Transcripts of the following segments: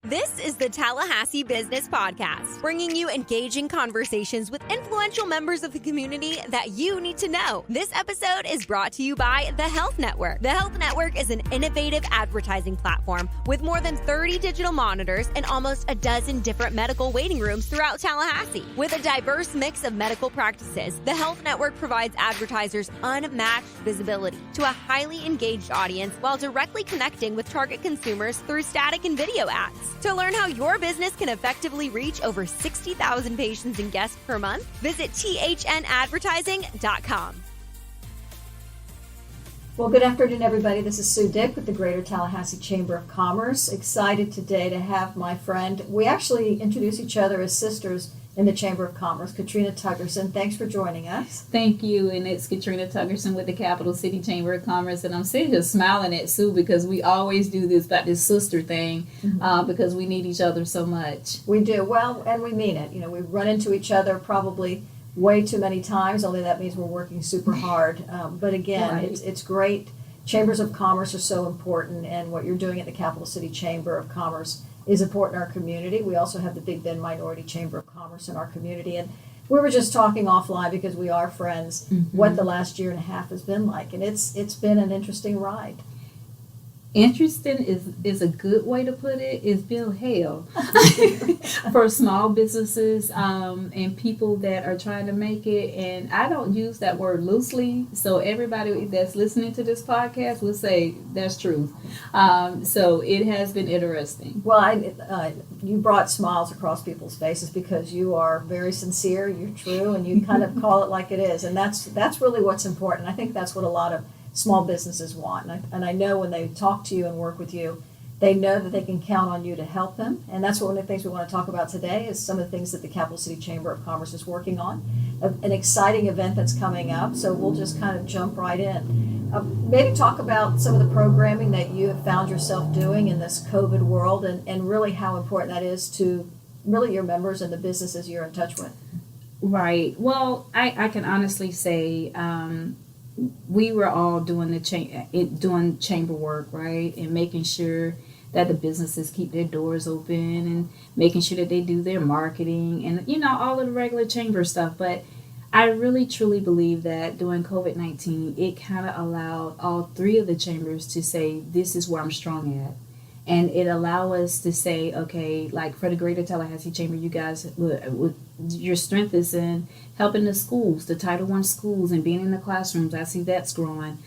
This is the Tallahassee Business Podcast, bringing you engaging conversations with influential members of the community that you need to know. This episode is brought to you by The Health Network. The Health Network is an innovative advertising platform with more than 30 digital monitors and almost a dozen different medical waiting rooms throughout Tallahassee. With a diverse mix of medical practices, The Health Network provides advertisers unmatched visibility to a highly engaged audience while directly connecting with target consumers through static and video ads. To learn how your business can effectively reach over 60,000 patients and guests per month, visit thnadvertising.com. Well, good afternoon, everybody. This is Sue Dick with the Greater Tallahassee Chamber of Commerce. Excited today to have my friend. We actually introduce each other as sisters in the Chamber of Commerce, Katrina Tuggerson. Thanks for joining us. Thank you, and it's Katrina Tuggerson with the Capital City Chamber of Commerce, and I'm sitting here smiling at Sue because we always do this about this sister thing because we need each other so much. We do, well, and we mean it. You know, we run into each other probably way too many times, only that means we're working super hard. But again, Right. it's great. Chambers of Commerce are so important, and what you're doing at the Capital City Chamber of Commerce is important in our community. We also have the Big Bend Minority Chamber of Commerce in our community. And we were just talking offline because we are friends, what the last year and a half has been like. And it's been an interesting ride. Interesting is a good way to put it. It's been hell for small businesses and people that are trying to make it. And I don't use that word loosely, so everybody that's listening to this podcast will say that's true. So it has been interesting. Well, you brought smiles across people's faces because you are very sincere, you're true, and you kind of call it like it is. And that's really what's important. I think that's what a lot of small businesses want. And I know when they talk to you and work with you, they know that they can count on you to help them. And that's one of the things we want to talk about today is some of the things that the Capital City Chamber of Commerce is working on. An exciting event that's coming up, so we'll just kind of jump right in. Maybe talk about some of the programming that you have found yourself doing in this COVID world and really how important that is to really your members and the businesses you're in touch with. Right. Well, I can honestly say we were all doing doing chamber work, right, and making sure that the businesses keep their doors open and making sure that they do their marketing and all of the regular chamber stuff. But I really truly believe that during COVID-19, it kind of allowed all three of the chambers to say, this is where I'm strong at. And it allowed us to say, okay, like for the Greater Tallahassee Chamber, you guys, your strength is in helping the schools, the Title I schools, and being in the classrooms. I see that's growing.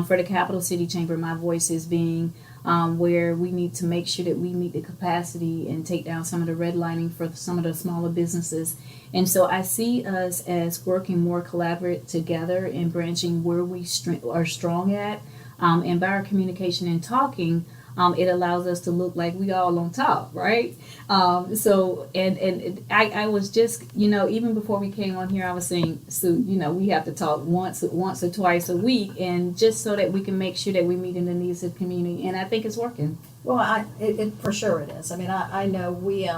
For the Capital City Chamber, my voice is being where we need to make sure that we meet the capacity and take down some of the redlining for some of the smaller businesses. And so I see us as working more collaborative together and branching where we are strong at. And by our communication and talking, it allows us to look like we all on top, right? So I was just, even before we came on here, I was saying, so, we have to talk once or twice a week, and just so that we can make sure that we meet in the needs of the community. And I think it's working. Well, it for sure it is. I mean, I know we,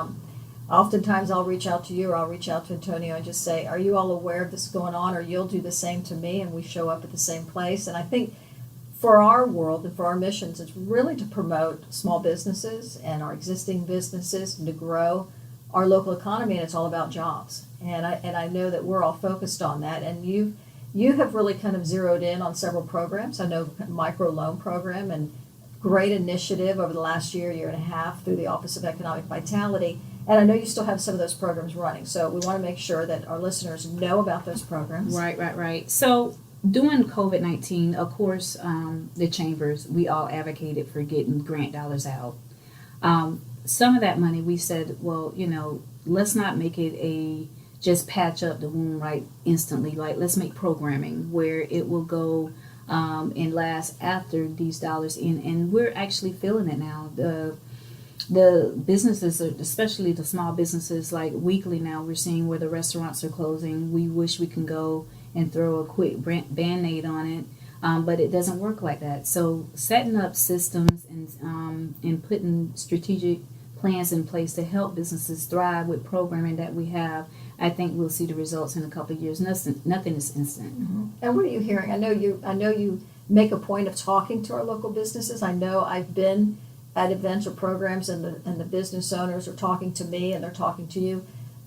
oftentimes I'll reach out to you or I'll reach out to Antonio and just say, are you all aware of this going on? Or you'll do the same to me, and we show up at the same place. And I think for our world and for our missions, it's really to promote small businesses and our existing businesses and to grow our local economy, and it's all about jobs. And I know that we're all focused on that. And you have really kind of zeroed in on several programs. I know micro loan program and great initiative over the last year and a half through the Office of Economic Vitality. And I know you still have some of those programs running. So we want to make sure that our listeners know about those programs. Right. So during COVID-19, of course, the chambers, we all advocated for getting grant dollars out. Some of that money, we said, well, let's not make it just patch up the wound right instantly. Like, let's make programming where it will go and last after these dollars in. And we're actually feeling it now. The businesses, especially the small businesses, like weekly now, we're seeing where the restaurants are closing. We wish we can go and throw a quick Band-Aid on it, but it doesn't work like that. So setting up systems and putting strategic plans in place to help businesses thrive with programming that we have, I think we'll see the results in a couple of years. Nothing is instant. Mm-hmm. And what are you hearing? I know you make a point of talking to our local businesses. I know I've been at events or programs and the business owners are talking to me and they're talking to you,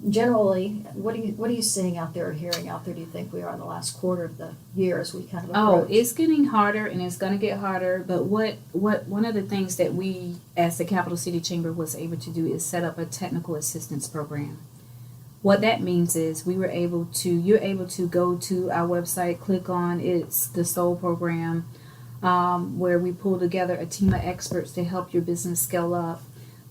generally, what are you seeing out there or hearing out there, do you think we are in the last quarter of the year as we kind of approach? It's getting harder and it's going to get harder. But what one of the things that we as the Capital City Chamber was able to do is set up a technical assistance program. What that means is you're able to go to our website, click on it's the SOUL program, where we pull together a team of experts to help your business scale up.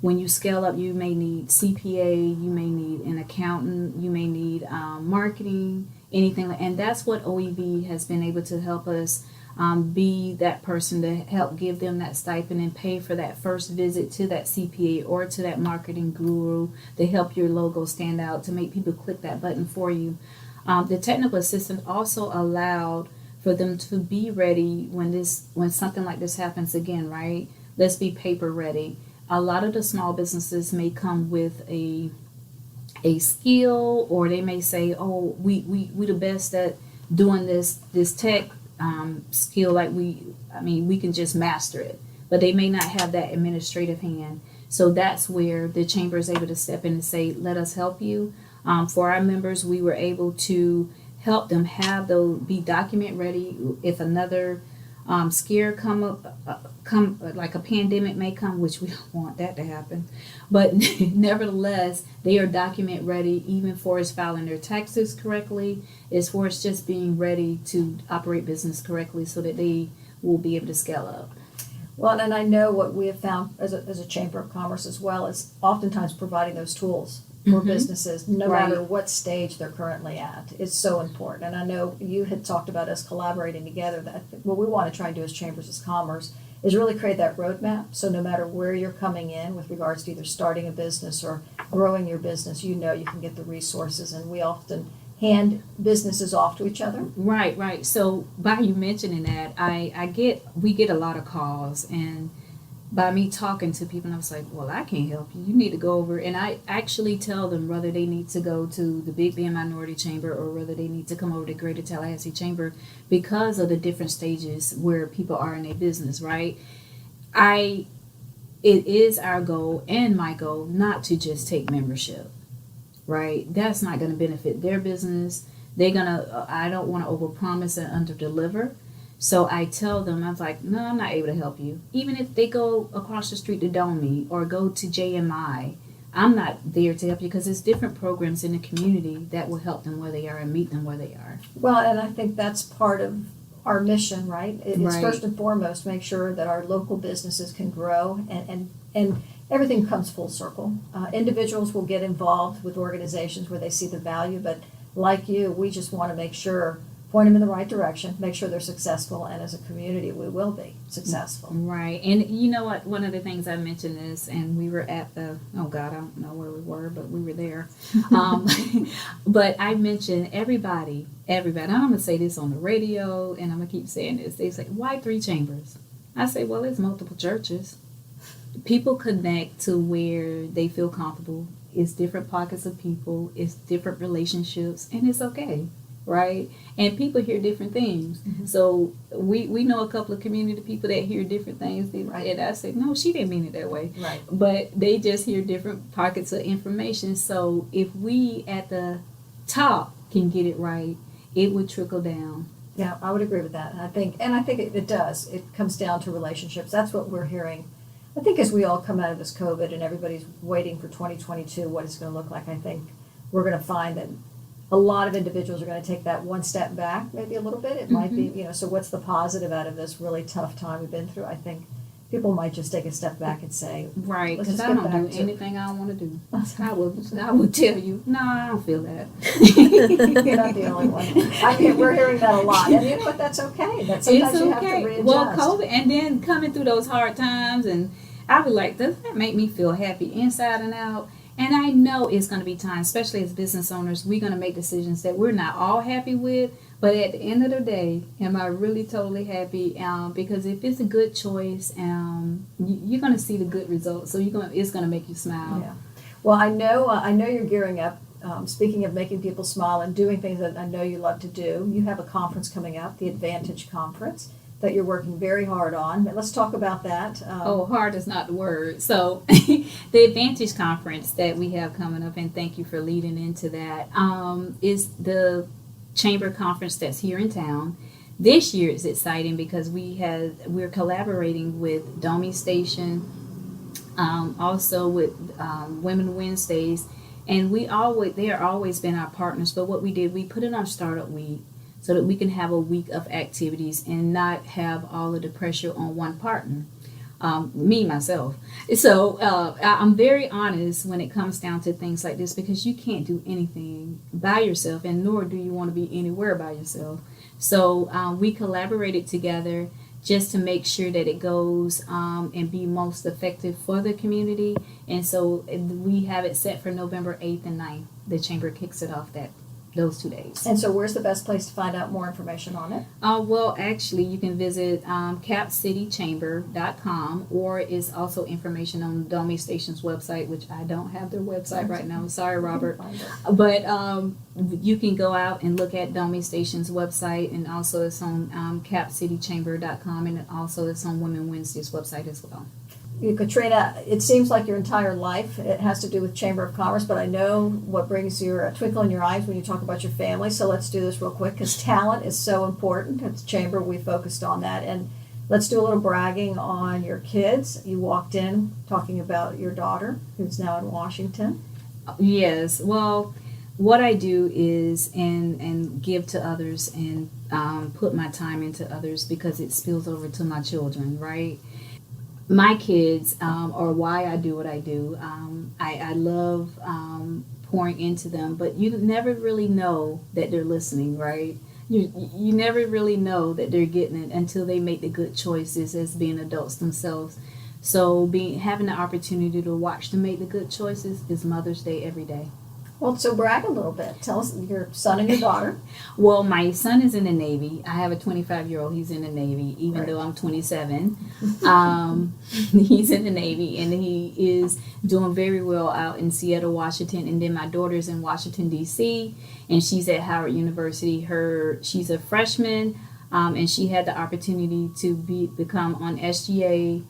When you scale up, you may need CPA, you may need an accountant, you may need marketing, anything. And that's what OEB has been able to help us be that person to help give them that stipend and pay for that first visit to that CPA or to that marketing guru to help your logo stand out, to make people click that button for you. The technical assistant also allowed for them to be ready when something like this happens again, right? Let's be paper ready. A lot of the small businesses may come with a skill, or they may say, "Oh, we the best at doing this tech skill. Like we can just master it." But they may not have that administrative hand. So that's where the chamber is able to step in and say, "Let us help you." For our members, we were able to help them be document ready if another scare come like a pandemic may come, which we don't want that to happen, but nevertheless they are document ready, even for us filing their taxes correctly, as far as just being ready to operate business correctly so that they will be able to scale up. Well, and I know what we have found as a Chamber of Commerce as well is oftentimes providing those tools for businesses, no matter what stage they're currently at, is so important. And I know you had talked about us collaborating together. That what we want to try and do as Chambers of Commerce is really create that roadmap. So no matter where you're coming in with regards to either starting a business or growing your business, you can get the resources. And we often hand businesses off to each other. Right. So by you mentioning that, we get a lot of calls, and by me talking to people, I was like, well, I can't help you. You need to go over. And I actually tell them whether they need to go to the Big Bend Minority Chamber or whether they need to come over to Greater Tallahassee Chamber because of the different stages where people are in their business, right? It is our goal and my goal not to just take membership, right? That's not going to benefit their business. I don't want to overpromise and underdeliver. So I tell them, I was like, no, I'm not able to help you. Even if they go across the street to Domi or go to JMI, I'm not there to help you because there's different programs in the community that will help them where they are and meet them where they are. Well, and I think that's part of our mission, right? It's first and foremost make sure that our local businesses can grow and everything comes full circle. Individuals will get involved with organizations where they see the value, but like you, we just want to make sure point them in the right direction, make sure they're successful, and as a community, we will be successful. Right. And you know what? One of the things I mentioned is, and we were at I don't know where we were, but we were there. But I mentioned everybody. And I'm going to say this on the radio, and I'm going to keep saying this. They say, why 3 chambers? I say, well, it's multiple churches. People connect to where they feel comfortable. It's different pockets of people. It's different relationships, and it's okay. Right? And people hear different things. Mm-hmm. So we know a couple of community people that hear different things. And I say, no, she didn't mean it that way. Right. But they just hear different pockets of information. So if we at the top can get it right, it would trickle down. Yeah, I would agree with that. I think it does. It comes down to relationships. That's what we're hearing. I think as we all come out of this COVID and everybody's waiting for 2022, what it's going to look like, I think we're going to find that a lot of individuals are going to take that one step back, maybe a little bit. It might be, so what's the positive out of this really tough time we've been through? I think people might just take a step back and say, right, because I don't do anything I don't want to do. I would tell you, no, I don't feel that. You're not the only one. I mean, we're hearing that a lot. And you know what, that's okay. Sometimes you have to readjust. Well, COVID, and then coming through those hard times, and I was like, doesn't that make me feel happy inside and out? And I know it's going to be time, especially as business owners, we're going to make decisions that we're not all happy with. But at the end of the day, am I really totally happy? Because if it's a good choice, you're going to see the good results. So it's going to make you smile. Yeah. Well, I know you're gearing up. Speaking of making people smile and doing things that I know you love to do, you have a conference coming up, the Advantage Conference. that you're working very hard on. But let's talk about that. Hard is not the word. So the Advantage Conference that we have coming up, and thank you for leading into that, is the Chamber Conference that's here in town. This year is exciting because we're collaborating with Domi Station, also with Women Wednesdays, and they are always been our partners. But what we did, we put it on Startup Week so that we can have a week of activities and not have all of the pressure on one partner. Myself. So I'm very honest when it comes down to things like this, because you can't do anything by yourself, and nor do you want to be anywhere by yourself. So we collaborated together just to make sure that it goes and be most effective for the community. And so we have it set for November 8th and 9th. The Chamber kicks it off those 2 days. And so where's the best place to find out more information on it? Well, actually, you can visit capcitychamber.com, or is also information on Domi Station's website, which I don't have their website right now. Sorry, Robert. But you can go out and look at Domi Station's website, and also it's on capcitychamber.com, and also it's on Women Wednesday's website as well. Katrina, it seems like your entire life it has to do with Chamber of Commerce, but I know what brings a twinkle in your eyes when you talk about your family. So let's do this real quick, because talent is so important. At the Chamber, we focused on that. And let's do a little bragging on your kids. You walked in talking about your daughter, who's now in Washington. Yes. Well, what I do is and give to others, and put my time into others, because it spills over to my children, right? My kids are why I do what I do. I love pouring into them, but you never really know that they're listening, right? You never really know that they're getting it until they make the good choices as being adults themselves. So having the opportunity to watch them make the good choices is Mother's Day every day. Well, so brag a little bit. Tell us your son and your daughter. Well, my son is in the Navy. I have a 25-year-old. He's in the Navy, even though I'm 27. He's in the Navy, and he is doing very well out in Seattle, Washington. And then my daughter's in Washington, D.C., and she's at Howard University. She's a freshman, and she had the opportunity to become on SGA,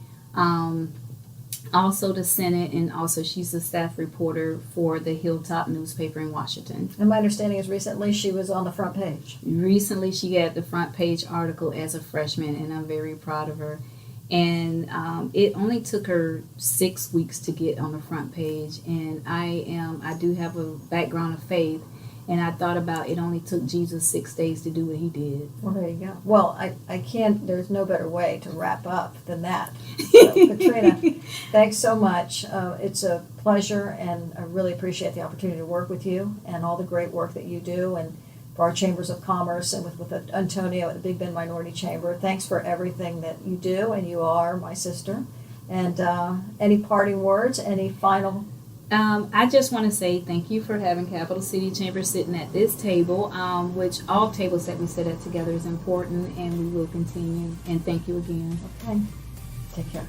also the Senate, and also she's a staff reporter for the Hilltop newspaper in Washington. And my understanding is recently she was on the front page. Recently she had the front page article as a freshman, and I'm very proud of her. And it only took her 6 weeks to get on the front page, and I do have a background of faith, and I thought about it only took Jesus 6 days to do what he did. Well, there you go. Well, I can't, there's no better way to wrap up than that. So, Katrina, thanks so much. It's a pleasure, and I really appreciate the opportunity to work with you and all the great work that you do, and for our Chambers of Commerce, and with Antonio at the Big Bend Minority Chamber. Thanks for everything that you do, and you are my sister. And any parting words, any final? I just want to say thank you for having Capital City Chamber sitting at this table, which all tables that we sit at together is important, and we will continue. And thank you again. Okay. Take care.